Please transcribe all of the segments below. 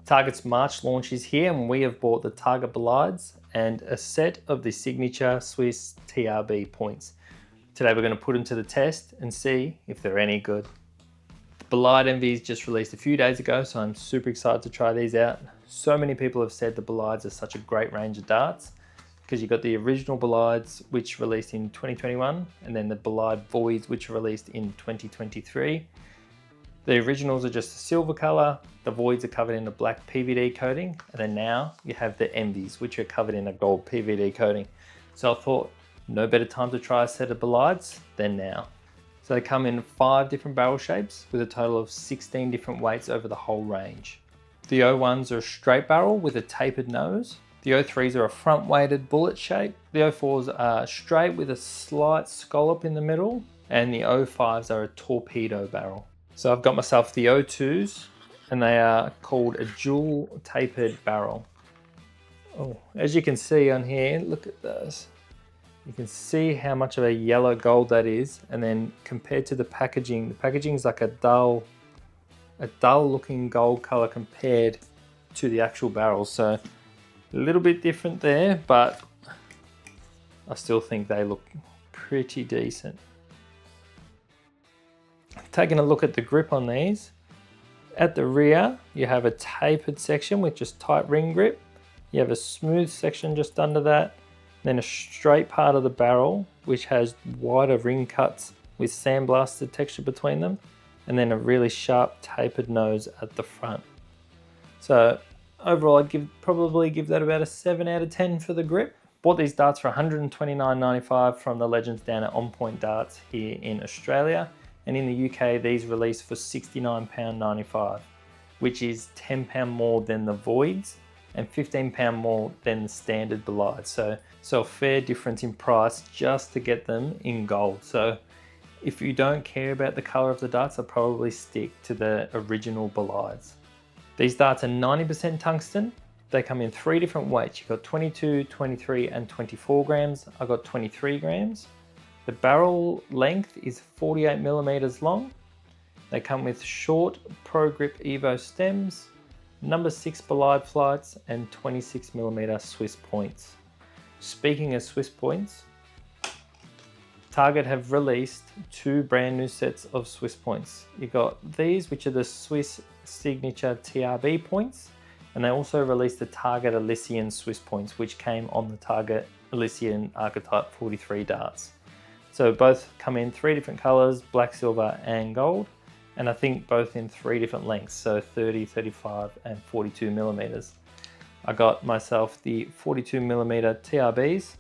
Target's March launch is here, and we have bought the Target Bolides and a set of the Signature Swiss TRB Points. Today we're going to put them to the test and see if they're any good. The Bolide Envy just released a few days ago, so I'm super excited to try these out. So many people have said the Bolides are such a great range of darts, because you've got the original Bolides, which released in 2021, and then the Bolide Voids, which released in 2023. The originals are just a silver color, the Voids are covered in a black PVD coating, and then now you have the Envies, which are covered in a gold PVD coating. So I thought, no better time to try a set of Bolides than now. So they come in 5 different barrel shapes with a total of 16 different weights over the whole range. The O1s are a straight barrel with a tapered nose. The O3s are a front weighted bullet shape. The O4s are straight with a slight scallop in the middle. And the O5s are a torpedo barrel. So I've got myself the O2s, and they are called a dual tapered barrel. Oh, as you can see on here, look at those. You can see how much of a yellow gold that is, and then compared to the packaging is like a dull looking gold color compared to the actual barrel. So a little bit different there, but I still think they look pretty decent. Taking a look at the grip on these, at the rear you have a tapered section with just tight ring grip. You have a smooth section just under that, then a straight part of the barrel which has wider ring cuts with sandblasted texture between them, and then a really sharp tapered nose at the front. So overall I'd probably give that about a 7 out of 10 for the grip. Bought these darts for $129.95 from the legends down at On Point Darts here in Australia. And in the UK, these released for £69.95, which is £10 more than the Voids and £15 more than the standard Bolides. So a fair difference in price just to get them in gold. So if you don't care about the color of the darts, I'll probably stick to the original Bolides. These darts are 90% tungsten. They come in 3 different weights. You've got 22, 23, and 24 grams. I got 23 grams. The barrel length is 48 millimeters long. They come with short Pro Grip Evo stems, number 6 Bolide flights, and 26 millimeter Swiss points. Speaking of Swiss points, Target have released 2 brand new sets of Swiss points. You got these, which are the Swiss Signature TRB Points, and they also released the Target Elysian Swiss points, which came on the Target Elysian Archetype 43 darts. So both come in 3 different colors, black, silver, and gold. And I think both in 3 different lengths, so 30, 35, and 42 millimeters. I got myself the 42 millimeter TRBs.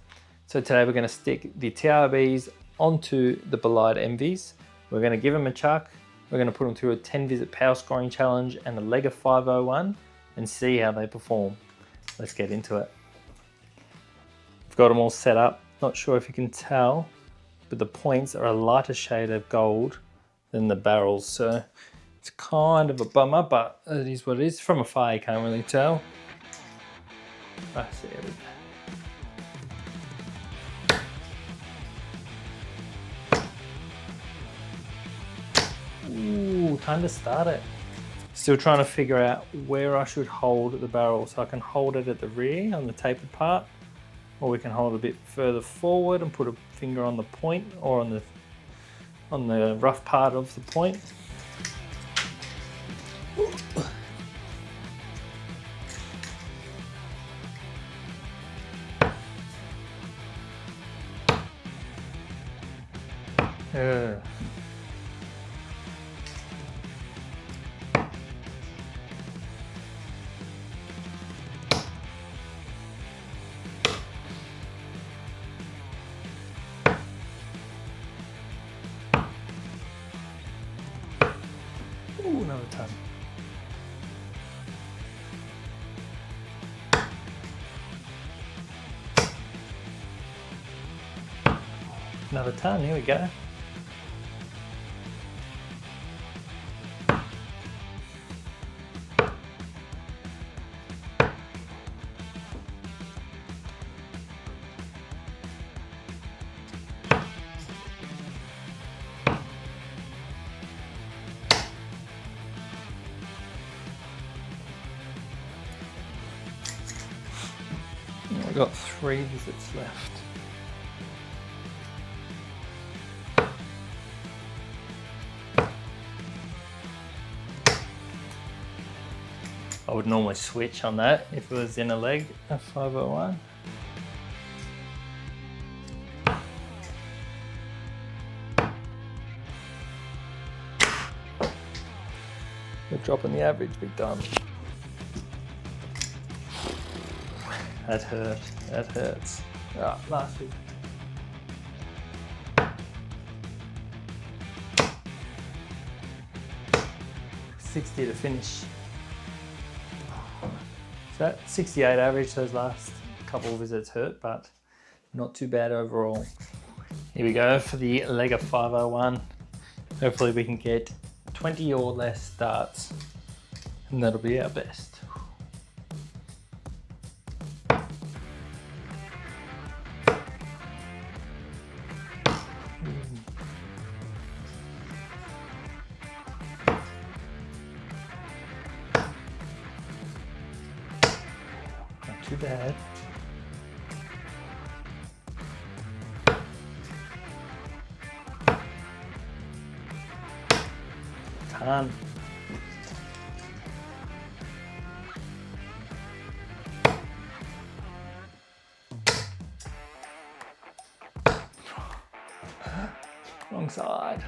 So today we're gonna stick the TRBs onto the Bolide Envies. We're gonna give them a chuck. We're gonna put them through a 10 visit power scoring challenge and a leg of 501 and see how they perform. Let's get into it. I've got them all set up. Not sure if you can tell, but the points are a lighter shade of gold than the barrels, so it's kind of a bummer, but it is what it is. From afar you can't really tell. I see it. Ooh, time to start it. Still trying to figure out where I should hold the barrel, so I can hold it at the rear on the tapered part, or we can hold it a bit further forward and put a finger on the point or on the rough part of the point. Ooh, another ton. Another ton, here we go. We've got 3 visits left. I would normally switch on that if it was in a leg, a 501. We're dropping the average big time. That hurt, that hurts. Ah, last week. $60 to finish. So that 68 average, those last couple of visits hurt, but not too bad overall. Here we go for the leg of 501. Hopefully we can get 20 or less starts, and that'll be our best. Not too bad. Ton. Wrong side.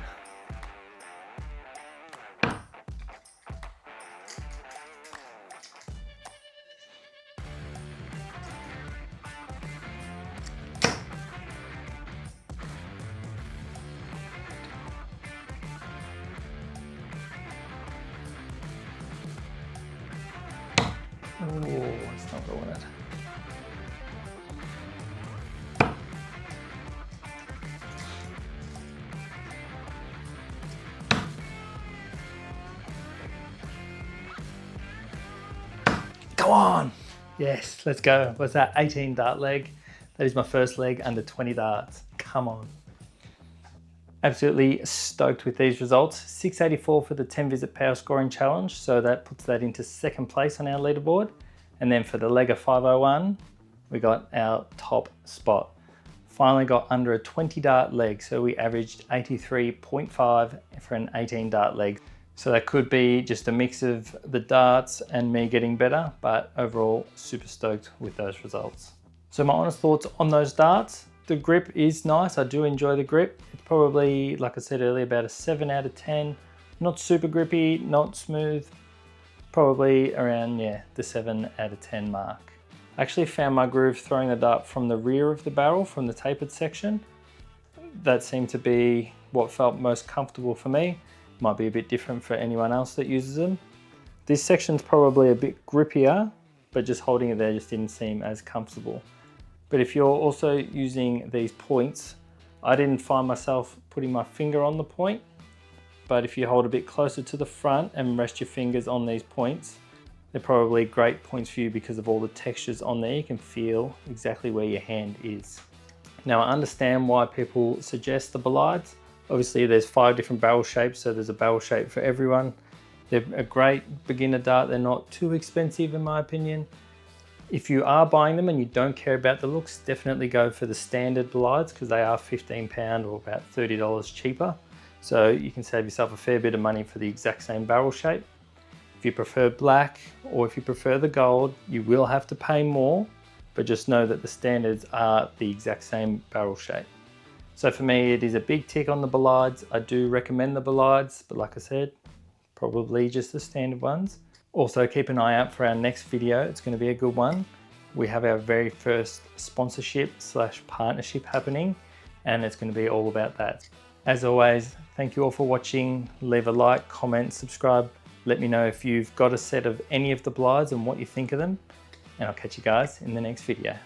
Oh, it's not going it. Go on! Yes, let's go. What's that? 18 dart leg. That is my first leg under 20 darts. Come on. Absolutely stoked with these results. 684 for the 10 visit power scoring challenge. So that puts that into 2nd place on our leaderboard. And then for the leg of 501, we got our top spot. Finally got under a 20 dart leg. So we averaged 83.5 for an 18 dart leg. So that could be just a mix of the darts and me getting better, but overall super stoked with those results. So my honest thoughts on those darts. The grip is nice, I do enjoy the grip. It's probably, like I said earlier, about a 7 out of 10. Not super grippy, not smooth. Probably around, yeah, the 7 out of 10 mark. I actually found my groove throwing the dart from the rear of the barrel, from the tapered section. That seemed to be what felt most comfortable for me. Might be a bit different for anyone else that uses them. This section's probably a bit grippier, but just holding it there just didn't seem as comfortable. But if you're also using these points, I didn't find myself putting my finger on the point, but if you hold a bit closer to the front and rest your fingers on these points, they're probably great points for you because of all the textures on there. You can feel exactly where your hand is. Now I understand why people suggest the Bolides. Obviously there's 5 different barrel shapes, so there's a barrel shape for everyone. They're a great beginner dart. They're not too expensive in my opinion. If you are buying them and you don't care about the looks, definitely go for the standard Bolides because they are £15 or about $30 cheaper. So you can save yourself a fair bit of money for the exact same barrel shape. If you prefer black or if you prefer the gold, you will have to pay more, but just know that the standards are the exact same barrel shape. So for me, it is a big tick on the Bolides. I do recommend the Bolides, but like I said, probably just the standard ones. Also keep an eye out for our next video. It's going to be a good one. We have our very first sponsorship / partnership happening, and it's going to be all about that. As always, thank you all for watching. Leave a like, comment, subscribe. Let me know if you've got a set of any of the Bolides and what you think of them. And I'll catch you guys in the next video.